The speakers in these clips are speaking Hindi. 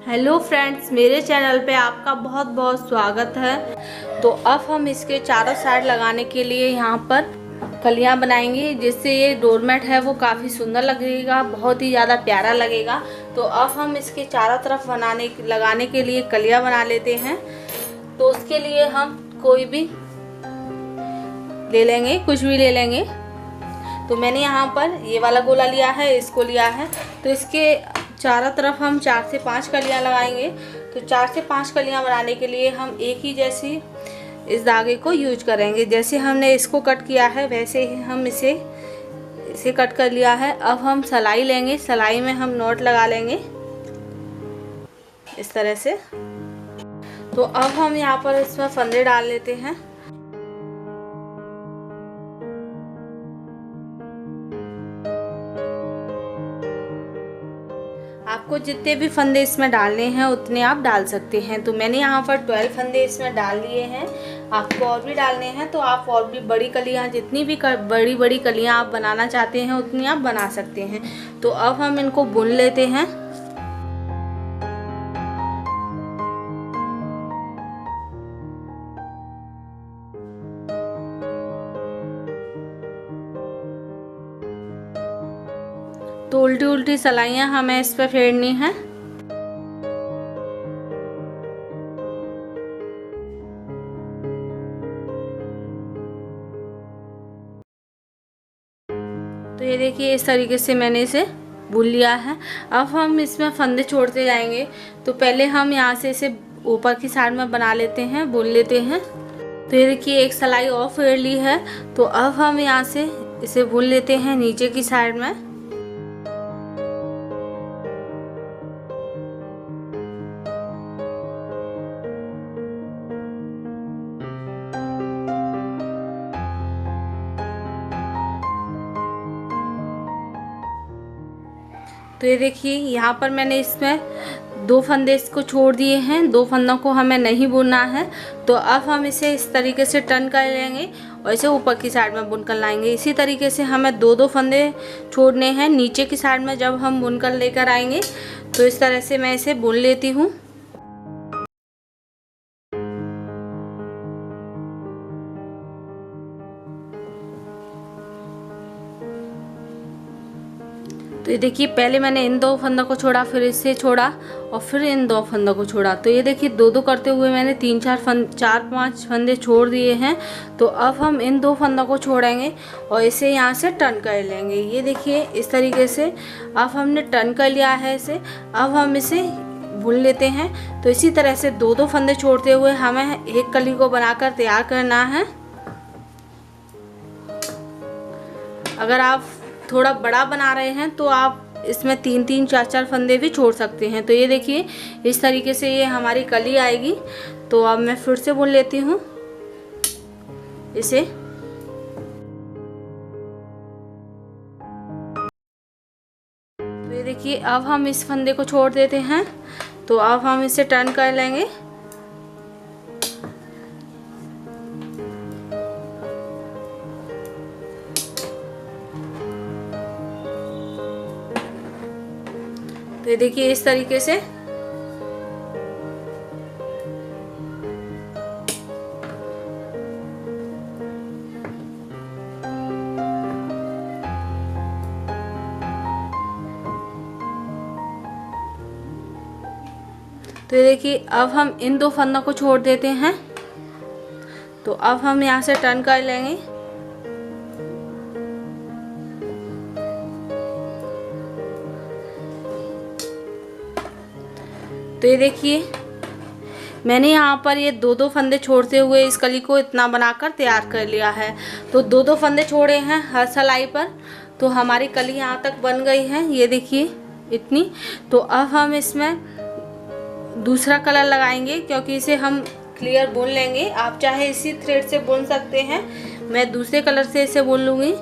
हेलो फ्रेंड्स, मेरे चैनल पे आपका बहुत बहुत स्वागत है। तो अब हम इसके चारों साइड लगाने के लिए यहाँ पर कलियाँ बनाएंगे, जिससे ये डोरमेट है वो काफ़ी सुंदर लगेगा, बहुत ही ज़्यादा प्यारा लगेगा। तो अब हम इसके चारों तरफ लगाने के लिए कलियाँ बना लेते हैं। तो उसके लिए हम कोई भी ले लेंगे, कुछ भी ले लेंगे। तो मैंने यहाँ पर ये वाला गोला लिया है, इसको लिया है। तो इसके चारों तरफ हम 4 से 5 कलियाँ लगाएंगे। तो 4 से 5 कलियाँ बनाने के लिए हम एक ही जैसी इस धागे को यूज करेंगे। जैसे हमने इसको कट किया है वैसे ही हम इसे कट कर लिया है। अब हम सिलाई लेंगे, सिलाई में हम नॉट लगा लेंगे इस तरह से। तो अब हम यहाँ पर इसमें फंदे डाल लेते हैं। आपको जितने भी फंदे इसमें डालने हैं उतने आप डाल सकते हैं। तो मैंने यहाँ पर 12 फंदे इसमें डाल लिए हैं। आपको और भी डालने हैं तो आप और भी बड़ी कलियाँ, जितनी भी बड़ी कलियाँ आप बनाना चाहते हैं उतनी आप बना सकते हैं। तो अब हम इनको बुन लेते हैं। तो उल्टी उल्टी सिलाइयाँ हमें इस पर फेरनी है। तो ये देखिए, इस तरीके से मैंने इसे बुन लिया है। अब हम इसमें फंदे छोड़ते जाएंगे। तो पहले हम यहाँ से इसे ऊपर की साइड में बना लेते हैं, बुन लेते हैं। तो ये देखिए, एक सिलाई और फेर ली है। तो अब हम यहाँ से इसे बुन लेते हैं नीचे की साइड में। तो ये देखिए, यहाँ पर मैंने इसमें 2 फंदे इसको छोड़ दिए हैं। 2 फंदों को हमें नहीं बुनना है। तो अब हम इसे इस तरीके से टर्न कर लेंगे और इसे ऊपर की साइड में बुन कर लाएंगे। इसी तरीके से हमें 2-2 फंदे छोड़ने हैं नीचे की साइड में। जब हम बुन कर लेकर आएंगे तो इस तरह से मैं इसे बुन लेती हूँ। तो ये देखिए, पहले मैंने इन 2 फंदों को छोड़ा, फिर इससे छोड़ा और फिर इन 2 फंदों को छोड़ा। तो ये देखिए, 2-2 करते हुए मैंने 4-5 फंदे छोड़ दिए हैं। तो अब हम इन 2 फंदों को छोड़ेंगे और इसे यहाँ से टर्न कर लेंगे। ये देखिए, इस तरीके से अब हमने टर्न कर लिया है इसे। अब हम इसे बुन लेते हैं। तो इसी तरह से 2-2 फंदे छोड़ते हुए हमें एक कली को बनाकर तैयार करना है। अगर आप थोड़ा बड़ा बना रहे हैं तो आप इसमें 3-3, 4-4 फंदे भी छोड़ सकते हैं। तो ये देखिए, इस तरीके से ये हमारी कली आएगी। तो अब मैं फिर से बुन लेती हूँ इसे। तो ये देखिए, अब हम इस फंदे को छोड़ देते हैं। तो अब हम इसे टर्न कर लेंगे। तो ये देखिए, इस तरीके से तो ये देखिए, अब हम इन 2 फंदों को छोड़ देते हैं। तो अब हम यहाँ से टर्न कर लेंगे। तो ये देखिए, मैंने यहाँ पर ये 2-2 फंदे छोड़ते हुए इस कली को इतना बनाकर तैयार कर लिया है। तो 2-2 फंदे छोड़े हैं हर सिलाई पर। तो हमारी कली यहाँ तक बन गई है, ये देखिए इतनी। तो अब हम इसमें दूसरा कलर लगाएंगे, क्योंकि इसे हम क्लियर बुन लेंगे। आप चाहे इसी थ्रेड से बुन सकते हैं, मैं दूसरे कलर से इसे बुन लूँगी।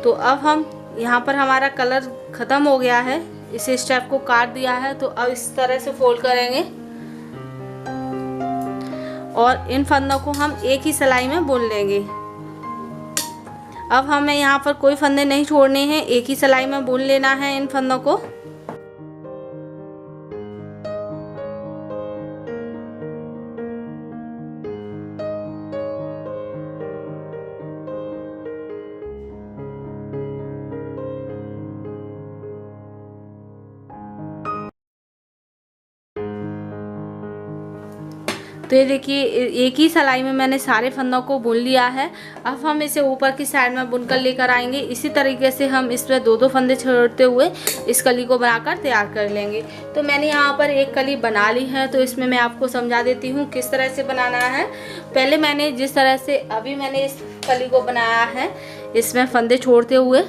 तो अब हम यहाँ पर हमारा कलर ख़त्म हो गया है, इस स्टेप को काट दिया है। तो अब इस तरह से फोल्ड करेंगे और इन फंदों को हम एक ही सिलाई में बुन लेंगे। अब हमें यहाँ पर कोई फंदे नहीं छोड़ने हैं, एक ही सिलाई में बुन लेना है इन फंदों को। तो ये देखिए एक ही सिलाई में मैंने सारे फंदों को बुन लिया है। अब हम इसे ऊपर की साइड में बुनकर लेकर आएंगे। इसी तरीके से हम इसमें दो फंदे छोड़ते हुए इस कली को बनाकर तैयार कर लेंगे। तो मैंने यहाँ पर एक कली बना ली है, तो इसमें मैं आपको समझा देती हूँ किस तरह से बनाना है। पहले मैंने जिस तरह से अभी मैंने इस कली को बनाया है इसमें फंदे छोड़ते हुए,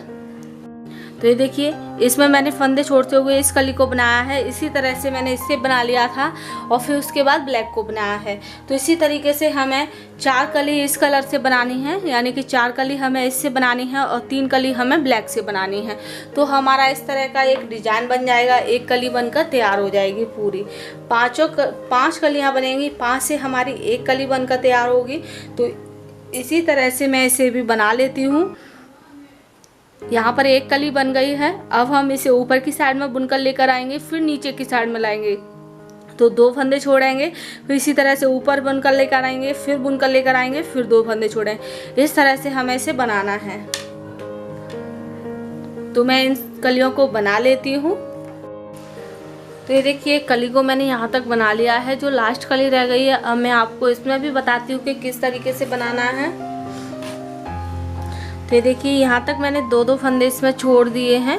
तो ये देखिए इसमें मैंने फंदे छोड़ते हुए इस कली को बनाया है। इसी तरह से मैंने इससे बना लिया था और फिर उसके बाद ब्लैक को बनाया है। तो इसी तरीके से हमें 4 कली इस कलर से बनानी है, यानी कि 4 कली हमें इससे बनानी है और 3 कली हमें ब्लैक से बनानी है। तो हमारा इस तरह का एक डिजाइन बन जाएगा, एक कली बनकर तैयार हो जाएगी पूरी। 5 कलियाँ बनेंगी, 5 से हमारी एक कली बनकर तैयार होगी। तो इसी तरह से मैं इसे भी बना लेती हूँ। यहाँ पर एक कली बन गई है। अब हम इसे ऊपर की साइड में बुनकर लेकर आएंगे, फिर नीचे की साइड में लाएंगे। तो 2 फंदे छोड़ेंगे, फिर इसी तरह से ऊपर बुनकर लेकर आएंगे, फिर बुनकर लेकर आएंगे, फिर 2 फंदे छोड़ेंगे। इस तरह से हमें इसे बनाना है। तो मैं इन कलियों को बना लेती हूँ। तो ये देखिए कली को मैंने यहाँ तक बना लिया है। जो लास्ट कली रह गई है अब मैं आपको इसमें भी बताती हूँ कि किस तरीके से बनाना है। तो ये देखिए यहाँ तक मैंने 2 फंदे इसमें छोड़ दिए हैं।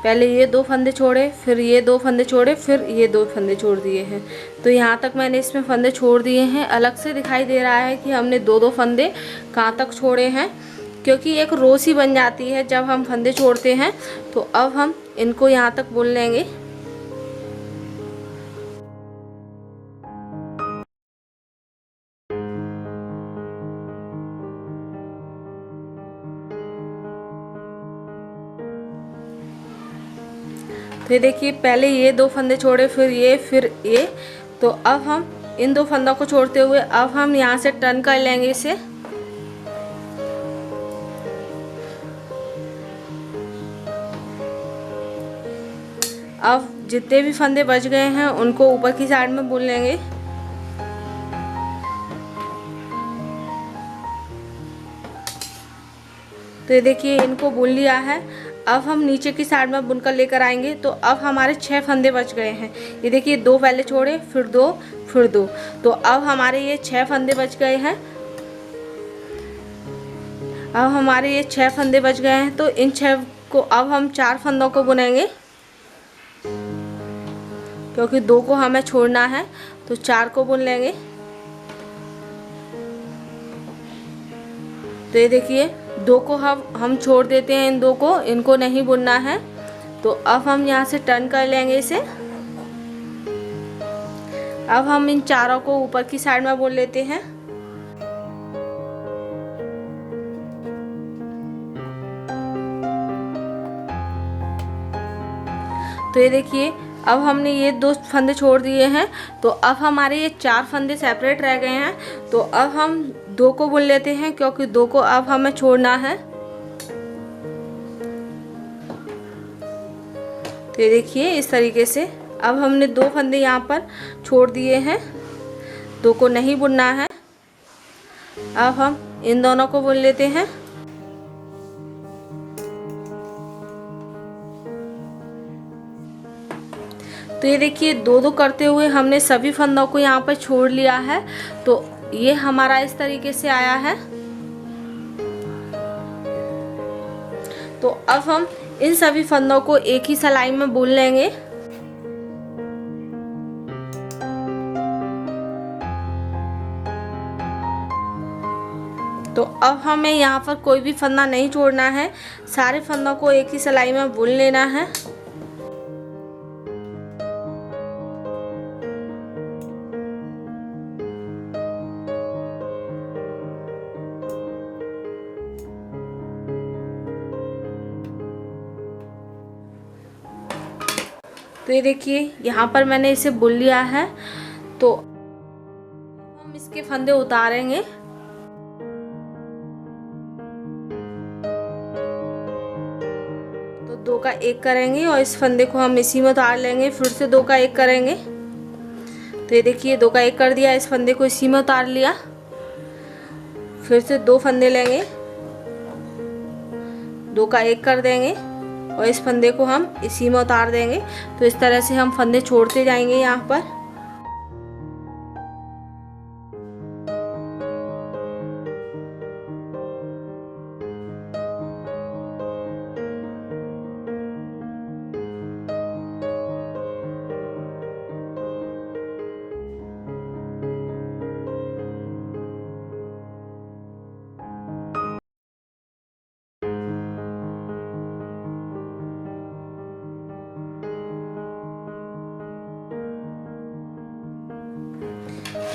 पहले ये 2 फंदे छोड़े, फिर ये 2 फंदे छोड़े, फिर ये 2 फंदे छोड़ दिए हैं। तो यहाँ तक मैंने इसमें फंदे छोड़ दिए हैं। अलग से दिखाई दे रहा है कि हमने 2 फंदे कहाँ तक छोड़े हैं, क्योंकि एक रो सी बन जाती है जब हम फंदे छोड़ते हैं। तो अब हम इनको यहाँ तक बुन लेंगे। तो ये देखिए पहले ये 2 फंदे छोड़े, फिर ये। तो अब हम इन 2 फंदों को छोड़ते हुए अब हम यहाँ से टर्न कर लेंगे इसे। अब जितने भी फंदे बच गए हैं उनको ऊपर की साइड में बुन लेंगे। तो ये देखिए इनको बुन लिया है। अब हम नीचे की साइड में बुनकर लेकर आएंगे। तो अब हमारे 6 फंदे बच गए हैं। ये देखिए 2 पहले छोड़े, फिर 2, फिर 2। तो अब हमारे ये 6 फंदे बच गए हैं। अब हमारे ये 6 फंदे बच गए हैं। तो इन 6 को अब हम 4 फंदों को बुनेंगे, क्योंकि 2 को हमें छोड़ना है। तो 4 को बुन लेंगे। तो ये देखिए 2 को हम छोड़ देते हैं, इन 2 को, इनको नहीं बुनना है। तो अब हम यहाँ से टर्न कर लेंगे इसे। अब हम इन 4 को ऊपर की साइड में बुन लेते हैं। तो ये देखिए अब हमने ये 2 फंदे छोड़ दिए हैं। तो अब हमारे ये 4 फंदे सेपरेट रह गए हैं। तो अब हम 2 को बुन लेते हैं, क्योंकि 2 को अब हमें छोड़ना है। तो ये देखिए इस तरीके से अब हमने 2 फंदे यहाँ पर छोड़ दिए हैं, 2 को नहीं बुनना है। अब हम इन दोनों को बुन लेते हैं। तो ये देखिए 2 करते हुए हमने सभी फंदों को यहाँ पर छोड़ लिया है। तो ये हमारा इस तरीके से आया है। तो अब हम इन सभी फंदों को एक ही सिलाई में बुन लेंगे। तो अब हमें यहाँ पर कोई भी फंदा नहीं छोड़ना है, सारे फंदों को एक ही सिलाई में बुन लेना है। तो ये देखिए यहाँ पर मैंने इसे बुन लिया है। तो हम इसके फंदे उतारेंगे। तो 2 का 1 करेंगे और इस फंदे को हम इसी में उतार लेंगे। फिर से 2 का 1 करेंगे। तो ये देखिए 2 का 1 कर दिया, इस फंदे को इसी में उतार लिया। फिर से 2 फंदे लेंगे, 2 का 1 कर देंगे और इस फंदे को हम इसी में उतार देंगे। तो इस तरह से हम फंदे छोड़ते जाएंगे यहाँ पर।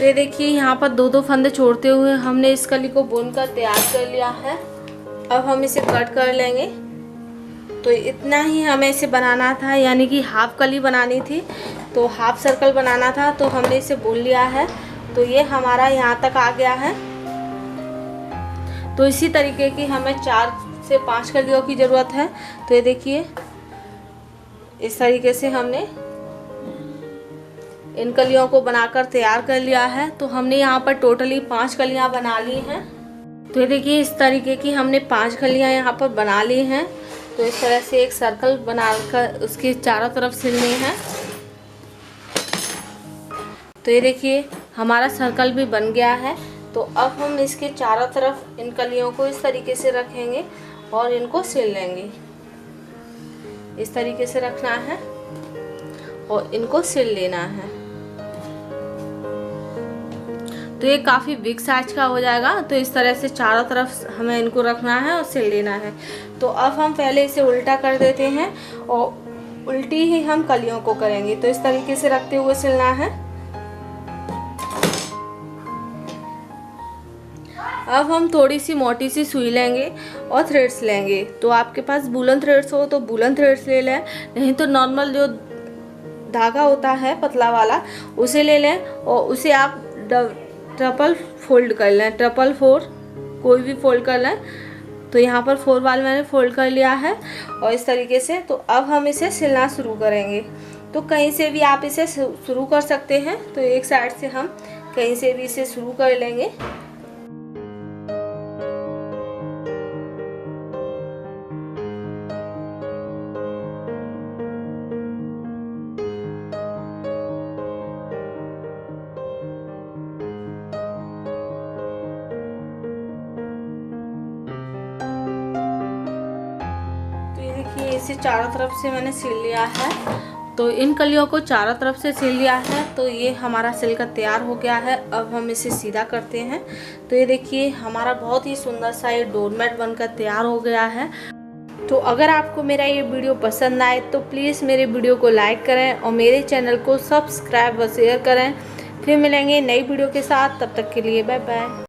तो ये देखिए यहाँ पर 2-2 फंदे छोड़ते हुए हमने इस कली को बुनकर तैयार कर लिया है। अब हम इसे कट कर लेंगे। तो इतना ही हमें इसे बनाना था, यानी कि हाफ कली बनानी थी, तो हाफ सर्कल बनाना था, तो हमने इसे बुन लिया है। तो ये हमारा यहाँ तक आ गया है। तो इसी तरीके की हमें 4 से 5 कलियों की ज़रूरत है। तो ये देखिए इस तरीके से हमने इन कलियों को बनाकर तैयार कर लिया है। तो हमने यहाँ पर टोटली 5 कलियाँ बना ली हैं। तो ये देखिए इस तरीके की हमने 5 कलियाँ यहाँ पर बना ली हैं। तो इस तरह से एक सर्कल बनाकर उसके चारों तरफ सिलनी है। तो ये देखिए हमारा सर्कल भी बन गया है। तो अब हम इसके चारों तरफ इन कलियों को इस तरीके से रखेंगे और इनको सिल लेंगे। इस तरीके से रखना है और इनको सिल लेना है। तो ये काफ़ी बिग साइज का हो जाएगा। तो इस तरह से चारों तरफ हमें इनको रखना है और सिल लेना है। तो अब हम पहले इसे उल्टा कर देते हैं और उल्टी ही हम कलियों को करेंगे। तो इस तरीके से रखते हुए सिलना है। अब हम थोड़ी सी मोटी सी सुई लेंगे और थ्रेड्स लेंगे। तो आपके पास वूलन थ्रेड्स हो तो वूलन थ्रेड्स ले लें, नहीं तो नॉर्मल जो धागा होता है पतला वाला उसे ले लें और उसे आप ट्रिपल फोल्ड कर लें, ट्रिपल 4 कोई भी फोल्ड कर लें। तो यहाँ पर 4 वाला मैंने फोल्ड कर लिया है और इस तरीके से। तो अब हम इसे सिलना शुरू करेंगे। तो कहीं से भी आप इसे शुरू कर सकते हैं। तो एक साइड से हम कहीं से भी इसे शुरू कर लेंगे। इसे चारों तरफ से मैंने सिल लिया है। तो इन कलियों को चारों तरफ से सिल लिया है। तो ये हमारा सिलकर तैयार हो गया है। अब हम इसे सीधा करते हैं। तो ये देखिए हमारा बहुत ही सुंदर सा ये डोरमेट बनकर तैयार हो गया है। तो अगर आपको मेरा ये वीडियो पसंद आए तो प्लीज़ मेरे वीडियो को लाइक करें और मेरे चैनल को सब्सक्राइब व शेयर करें। फिर मिलेंगे नई वीडियो के साथ, तब तक के लिए बाय बाय।